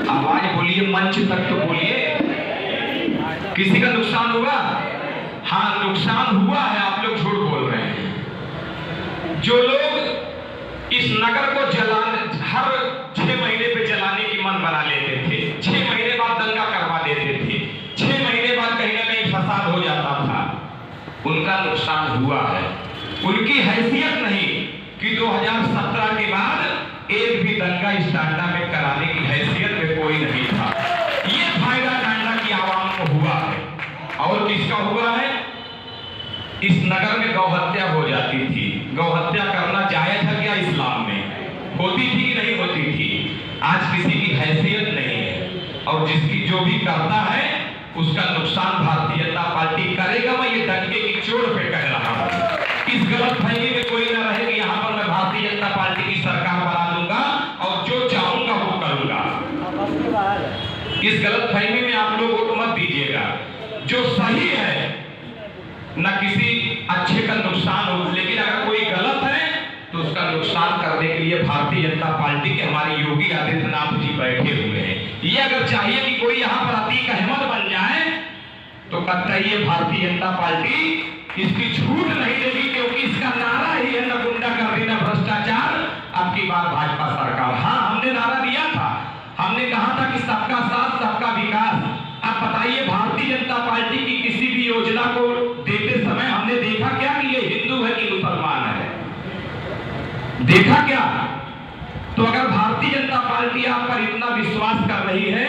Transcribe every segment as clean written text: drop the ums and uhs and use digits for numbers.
आवाज बोलिए, मंच तक तो बोलिए। किसी का नुकसान हुआ? हाँ, नुकसान हुआ है, आप लोग झूठ बोल रहे हैं। जो लोग इस नगर को जलाने, हर 6 महीने पे जलाने की मन बना लेते थे, 6 महीने बाद दंगा करवा देते थे, 6 महीने बाद कहीं ना कहीं फसाद हो जाता था, उनका नुकसान हुआ है। उनकी हैसियत नहीं कि 2017 के बाद एक भी दंगा इस टांडा में कराने की हैसियत में कोई नहीं था। ये फायदा टांडा की आवाम को हुआ है। और किसका हुआ है? इस नगर में गौहत्या हो जाती थी। गौहत्या करना जायज है क्या इस्लाम में? होती थी कि नहीं होती थी? आज किसी की हैसियत नहीं है, और जिसकी जो भी करता है उसका नुकसान भारतीय जनता पार्टी करेगा। मैं ये डंके की चोट पे कह रहा हूँ। इस गलतफहमी में कोई ना रहे कि यहाँ पर मैं भारतीय जनता पार्टी की सरकार बना दूंगा और जो चाहूंगा वो करूंगा। इस गलतफहमी में आप लोग वोट मत दीजिएगा। जो सही है, न किसी अच्छे का नुकसान हो, लेकिन अगर कोई गलत है तो उसका नुकसान करने के लिए भारतीय जनता पार्टी के हमारे योगी आदित्यनाथ जी बैठे हुए हैं। ये अगर चाहिए कि कोई यहाँ पर अतीक अहमद बन जाए तो कतई ये भारतीय जनता पार्टी इसकी छूट नहीं देगी, क्योंकि इसका नारा ही है, न गुंडागर्दी न भ्रष्टाचार, अब की बार भाजपा सरकार। हाँ, हमने नारा दिया था, हमने कहा था कि सबका साथ सबका विकास। अब बताइए, भारतीय जनता पार्टी की किसी भी योजना को देते समय हमने देखा क्या कि ये हिंदू है कि मुसलमान है? देखा क्या? तो अगर भारतीय जनता पार्टी आप पर इतना विश्वास कर रही है,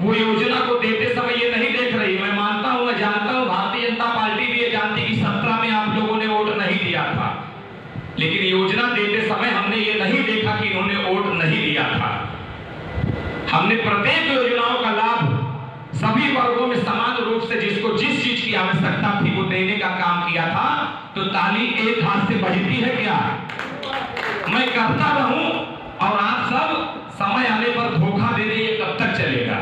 वो योजना को देते समय ये नहीं देख रही। मैं मानता हूं, मैं जानता हूं, भारतीय जनता पार्टी भी ये जानती कि 17 में आप लोगों ने वोट नहीं दिया था, लेकिन योजना देते समय हमने ये नहीं देखा कि इन्होंने वोट नहीं दिया था। हमने प्रत्येक योजनाओं का लाभ सभी वर्गों में समान रूप से जिसको जिस चीज की आवश्यकता थी वो देने का काम किया था। तो ताली एक हाथ से बजती है क्या? मैं करता रहूं और आप सब समय आने पर धोखा दे रहे, ये कब तक चलेगा?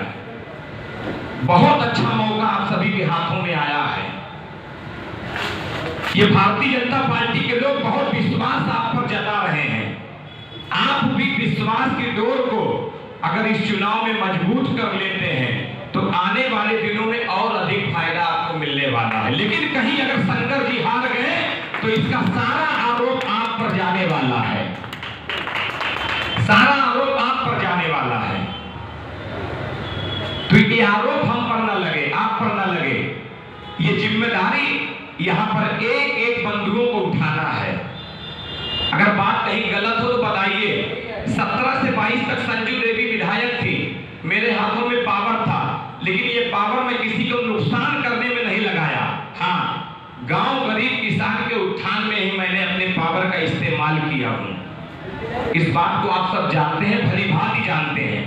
बहुत अच्छा मौका आप सभी के हाथों में आया है। ये भारतीय जनता पार्टी के लोग बहुत विश्वास आप पर जता रहे हैं। आप भी विश्वास की डोर को अगर इस चुनाव में मजबूत कर लेते हैं तो आने वाले दिनों में और अधिक फायदा आपको मिलने वाला है। लेकिन कहीं अगर शंकर जी हार गए तो इसका सारा आरोप आप पर जाने वाला है, सारा आरोप आप पर जाने वाला है। तो ये आरोप हम पर ना लगे, आप पर ना लगे। ये जिम्मेदारी यहाँ पर एक एक बंधुओं को उठाना है। अगर बात कहीं गलत हो तो बताइए। 17 से 22 तक संजू देवी विधायक थी, मेरे हाथों में पावर था, लेकिन ये पावर मैं किसी को नुकसान करने में नहीं लगाया। हाँ, गांव गरीब किसान के उत्थान में ही मैंने अपने पावर का इस्तेमाल किया हूं। इस बात को आप सब जानते हैं, भली भांति जानते हैं।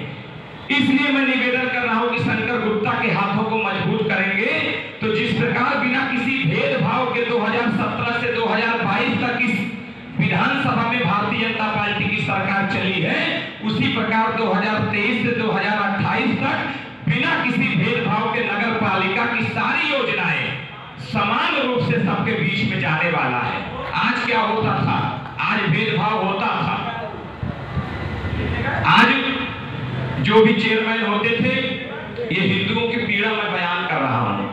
इसलिए मैं निवेदन कर रहा हूं कि शंकर गुप्ता के हाथों को मजबूत करेंगे तो जिस प्रकार बिना किसी भेदभाव के 2017 से 2022 तक इस विधानसभा में भारतीय जनता पार्टी की सरकार चली है, उसी प्रकार 2023 से 2028 तक बिना किसी भेदभाव के नगर पालिका की सारी योजनाएं समान रूप से सबके बीच में जाने वाला है। आज क्या होता था? आज भेदभाव होता था। आज जो भी चेयरमैन होते थे, ये हिंदुओं की पीड़ा मैं बयान कर रहा हूं,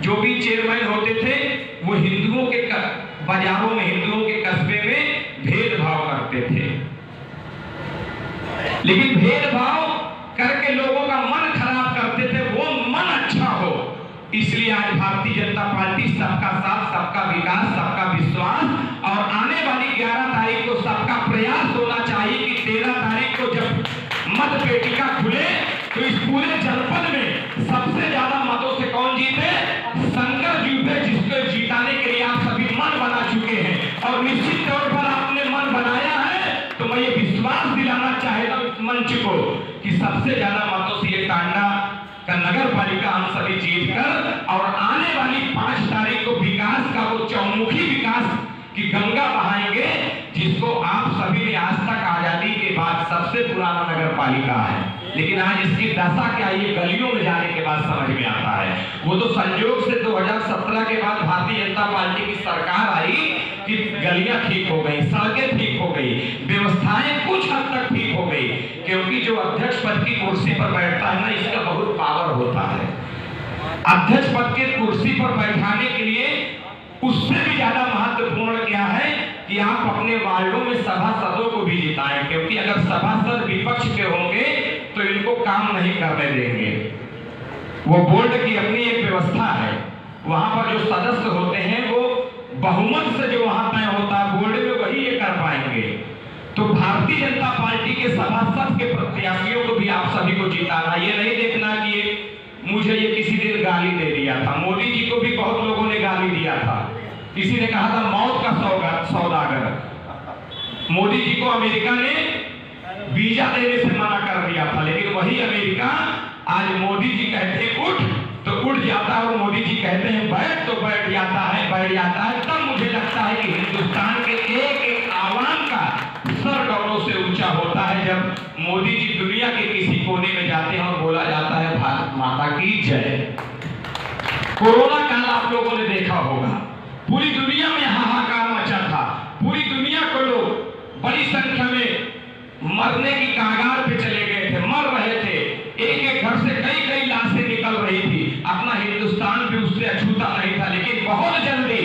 जो भी चेयरमैन होते थे वो हिंदुओं के बाजारों में, हिंदुओं के कस्बे में भेदभाव करते थे। लेकिन भेदभाव करके लोगों का मन खराब करते थे, वो मन अच्छा हो। इसलिए आज भारतीय जनता पार्टी सबका साथ सबका विकास, सबका विश्वास, और आने वाली 11 तारीख को सबका प्रयास होना चाहिए कि 13 तारीख को जब मत पेटिका खुले तो इस पूरे जनपद में सबसे ज्यादा मतों से कौन जीते? शंकर जीते, जिसको जीताने के लिए आप सभी मन बना चुके हैं। और निश्चित तौर पर आपने मन बनाया है तो मैं ये विश्वास दिलाना चाहता हूं इस मंच को कि सबसे ज्यादा मतों से ये टांडा का नगर पालिका हम सभी जीत कर और आने वाली 5 तारीख को विकास का वो चौमुखी विकास की गंगा बहाएंगे, जिसको आप सभी ने आज तक आजादी के बाद सबसे पुराना नगर पालिका है। लेकिन आज इसकी दशा क्या ये गलियों में जाने के बाद समझ में आता है। वो तो संयोग से 2017 के बाद भारतीय जनता पार्टी की सरकार आई कि गलियां ठीक हो गई, सड़कें ठीक हो गई, व्यवस्थाएं कुछ हद तक ठीक हो गई, क्योंकि जो अध्यक्ष पद की कुर्सी पर बैठता है ना, इसका बहुत पावर होता है। अध्यक्ष पद के कुर्सी पर बैठाने के लिए उससे भी ज्यादा महत्वपूर्ण क्या है कि आप अपने वार्डों में सभासदों को भी जिताएं, क्योंकि अगर सभासद विपक्ष के होंगे तो इनको काम नहीं करने देंगे। वो बोर्ड की अपनी एक व्यवस्था है, वहां पर जो सदस्य होते हैं वो बहुमत से जो वहां तय होता है बोर्ड में, वही ये कर पाएंगे। तो भारतीय जनता पार्टी के सभासद के प्रत्याशियों को भी आप सभी को जिताना, ये नहीं देखना कि मुझे ये किसी दिन गाली दे दिया था। मोदी जी को भी बहुत लोगों ने गाली दिया था, किसी ने कहा था मौत का सौदागर। मोदी जी को अमेरिका ने वीजा देने से मना कर दिया था, लेकिन वही अमेरिका आज मोदी जी कहते हैं उठ तो उठ जाता है, और मोदी जी कहते हैं बैठ तो बैठ जाता है। तब मुझे लगता है कि हिंदुस्तान के एक एक आवाम का सर गौरव से ऊंचा होता है जब मोदी जी दुनिया के किसी कोने में जाते हैं और बोला जाता है भारत माता की जय। कोरोना काल आप लोगों ने देखा होगा, पूरी दुनिया में हाहाकार मचा था, पूरी दुनिया को लोग बड़ी संख्या में मरने की कगार पे चले गए थे, मर रहे थे, एक एक घर से कई कई लाशें निकल रही थी। अपना हिंदुस्तान भी उससे अछूता नहीं था, लेकिन बहुत जल्दी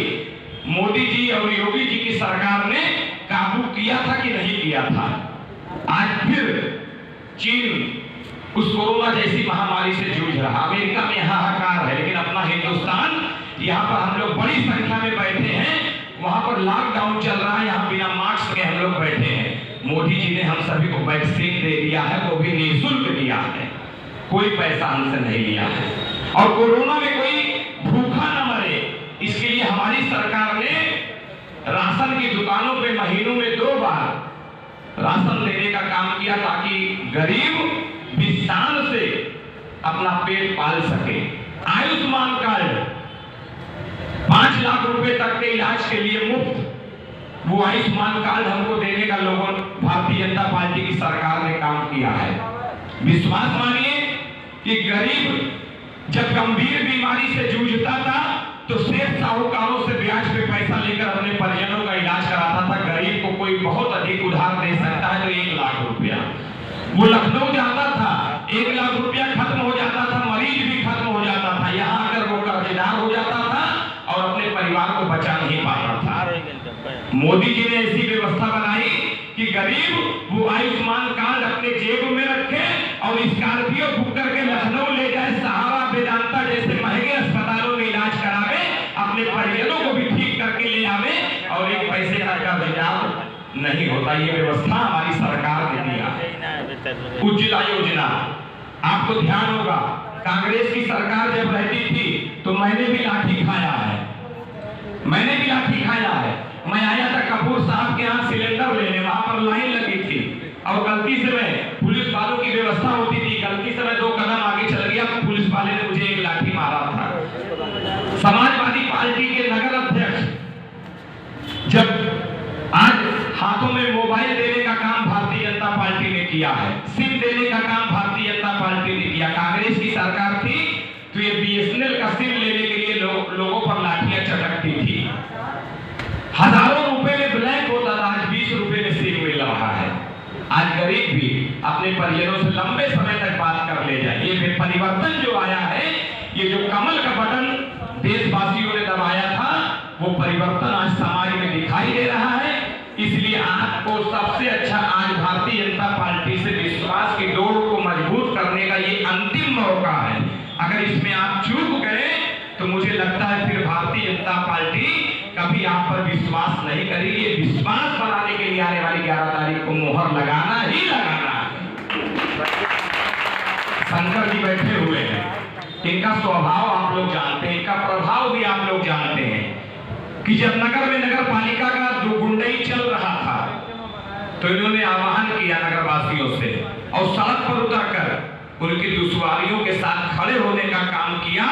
मोदी जी और योगी जी की सरकार ने काबू किया था कि नहीं किया था। आज फिर चीन उस कोरोना जैसी महामारी से जूझ रहा, अमेरिका में हाहाकार है, लेकिन अपना हिंदुस्तान, यहाँ पर हम लोग बड़ी संख्या में बैठे हैं, वहां पर लॉकडाउन चल रहा है, यहाँ बिना मास्क के हम लोग बैठे हैं। मोदी जी ने हम सभी को वैक्सीन दे दिया है, वो भी निःशुल्क दिया है, कोई पैसा हमसे नहीं लिया है, और कोरोना में कोई भूखा न मरे इसके लिए हमारी सरकार ने राशन की दुकानों पे महीनों में 2 बार राशन देने का काम किया, ताकि गरीब भी शान से अपना पेट पाल सके। आयुष्मान कार्ड 5 लाख रुपए तक के इलाज के लिए मुफ्त, वो आयुष्मान कार्ड हमको देने का लोगों भारतीय जनता पार्टी की सरकार ने काम किया है। विश्वास मानिए कि गरीब जब गंभीर बीमारी से जूझता था तो सेठ साहूकारों से ब्याज पे पैसा लेकर अपने परिजनों का इलाज कराता था। गरीब को कोई बहुत अधिक उधार दे सकता है तो 1 लाख रुपया, वो लखनऊ जाता था, 1 लाख रुपया खत्म हो जाता था, मरीज भी खत्म हो जाता था, यहाँ आकर वो कर्जदार हो जाता था और अपने परिवार को बचा नहीं पाता था। मोदी जी ने ऐसी व्यवस्था बनाई कि गरीब वो आयुष्मान कार्ड अपने जेब में रखे और स्कॉर्पियो बुक करके लखनऊ ले जाए, सहारा वेदांता जैसे महंगे अस्पतालों में इलाज करावे, अपने परिजनों को भी ठीक करके ले आवे, और 1 पैसे का कर्जदार नहीं होता। ये व्यवस्था हमारी सरकार ने दिया है। उज्ज्वला योजना, आपको ध्यान होगा कांग्रेस की सरकार जब रहती थी तो मैंने भी लाठी खाया है, मैं आया था कपूर साहब के यहाँ सिलेंडर लेने, वहां पर लाइन लगी थी और गलती से मैं, पुलिस वालों की व्यवस्था होती थी, गलती से मैं 2 कदम आगे चल गया, पुलिस वाले ने मुझे 1 लाठी मारा था। समाजवादी पार्टी के नगर अध्यक्ष जब आज हाथों में मोबाइल देने का काम भारतीय जनता पार्टी ने किया है, सिम देने का काम भारतीय जनता पार्टी ने किया। कांग्रेस की सरकार थी तो ये BSNL का सिम लेने के लिए लोगों पर लाठियां चटकती थी, हजारों रुपए में ब्लैक होता था, आज 20 रुपए में सिम मिल रहा है। आज गरीब भी अपने परिजनों से लंबे समय तक बात कर ले जाए। ये परिवर्तन जो आया है, ये जो कमल का बटन देशवासियों ने दबाया था, वो परिवर्तन आज समाज में दिखाई दे रहा है। इसलिए आपको सबसे अच्छा आज भारतीय जनता पार्टी से विश्वास की डोर को मजबूत करने का ये अंतिम मौका है। अगर इसमें आप चूक गए तो मुझे लगता है फिर भारतीय जनता पार्टी कभी आप पर विश्वास नहीं करेगी। विश्वास बनाने के लिए आने वाली 11 तारीख को मोहर लगाना ही लगाना है। शंकर जी बैठे हुए हैं, इनका स्वभाव आप लोग जानते हैं, इनका प्रभाव भी आप लोग जानते हैं कि जब नगर में नगर पालिका का गुंडई चल रहा था तो इन्होंने आह्वान किया नगरवासियों से और सड़क पर उतरकर उनकी दुश्वारियों के साथ खड़े होने का काम किया।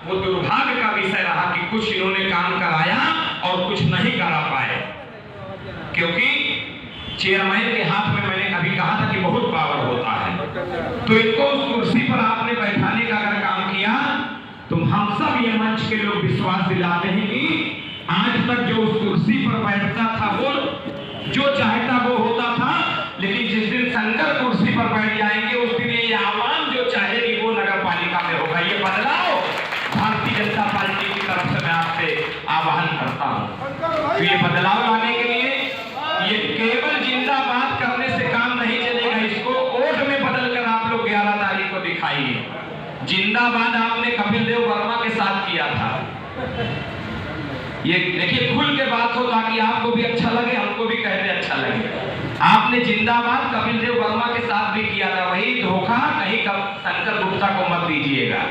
वो दुर्भाग्य का विषय रहा कि कुछ इन्होंने काम कराया और कुछ नहीं करा पाए, क्योंकि चेयरमैन के हाथ में, मैंने अभी कहा था कि बहुत पावर होता है, तो इनको उस कुर्सी पर आपने बैठाने का अगर काम किया तो हम सब ये मंच के लोग विश्वास दिलाते हैं कि आज तक जो उस कुर्सी पर बैठता था वो जो चाहता वो होता था, लेकिन जिस दिन शंकर कुर्सी पर बैठ जाएंगे उस दिन ये आवाम जो चाहेगी वो नगर पालिका में होगा। ये बदलाव भारतीय जनता पार्टी की तरफ से मैं आपसे आह्वान करता हूँ। तो ये बदलाव लाने के लिए ये केवल जिंदाबाद करने से काम नहीं चलेगा, इसको वोट में बदल कर आप लोग 11 तारीख को दिखाइए। जिंदाबाद आपने कपिल देव वर्मा के साथ किया था, ये देखिए खुल के बात हो ताकि आपको भी अच्छा लगे, हमको भी कहते अच्छा लगे। आपने जिंदाबाद कपिल देव वर्मा के साथ भी किया था, वही धोखा कहीं शंकर गुप्ता को मत दीजिएगा।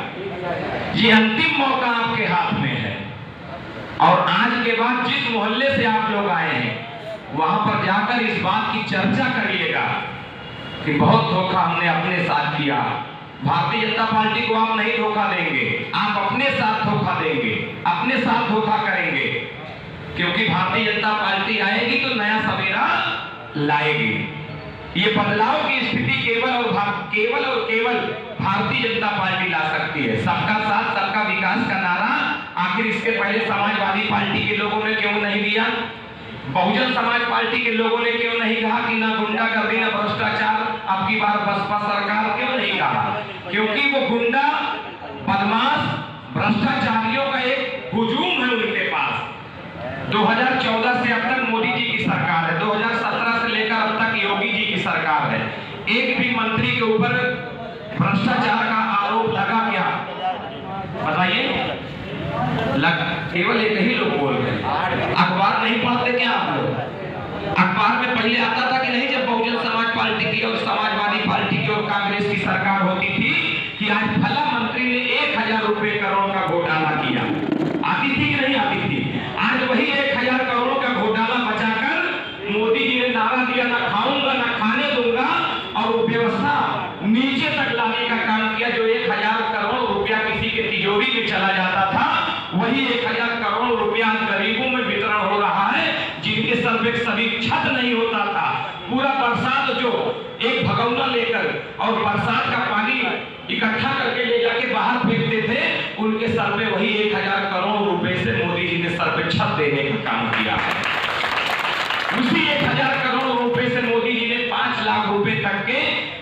ये अंतिम मौका आपके हाथ में है और आज के बाद जिस मोहल्ले से आप लोग आए हैं वहां पर जाकर इस बात की चर्चा करिएगा कि बहुत धोखा हमने अपने साथ किया। भारतीय जनता पार्टी को आप नहीं धोखा देंगे, आप अपने साथ धोखा देंगे, अपने साथ धोखा करेंगे, क्योंकि भारतीय जनता पार्टी आएगी तो नया सवेरा लाएगी। ये बदलाव की स्थिति केवल और केवल भारतीय जनता पार्टी ला सकती है। सबका साथ सबका विकास का नारा आखिर इसके पहले समाजवादी पार्टी के लोगों ने क्यों नहीं दिया? बहुजन समाज पार्टी के लोगों ने क्यों नहीं कहा कि ना गुंडागर्दी ना भ्रष्टाचार, अब की बार बसपा सरकार क्यों नहीं कहा? क्योंकि वो गुंडा बदमाश भ्रष्टाचारियों का एक हुजूम है उनके पास। 2014 से अब तक मोदी जी की सरकार है, 2017 से लेकर अब तक योगी जी की सरकार है। एक भी मंत्री के ऊपर भ्रष्टाचार का आरोप लगा क्या? बताइए, लगा? केवल एक ही लोग बोल रहे हैं। अखबार नहीं पढ़ते क्या आप लोग? अखबार में पहले आता था कि नहीं, जब बहुजन समाज पार्टी की और समाजवादी पार्टी की और कांग्रेस की सरकार होती थी कि आज भला मंत्री ने 1000 रुपए करोड़ का घोटाला किया, आती थी कि नहीं आती थी? आज वही 1000 करोड़ का घोटाला बचाकर मोदी जी ने नारा दिया, ना खाऊंगा ना खाने दूंगा, और वो व्यवस्था नीचे तक लाने का काम किया। जो 1000 करोड़ रुपया किसी के तिजोरी में चला जाता था, वही 1000 करोड़ रुपया गरीबों में वितरण हो रहा है, जिनके सर पे सभी छत नहीं होता था। पूरा बरसात जो एक भगौना लेकर और बरसात का पानी इकट्ठा करके ले जाके बाहर फेंकते थे, उनके सर पे वही 1000 करोड़ रुपए से मोदी जी ने सर पे छत देने का काम किया है। उसी 1000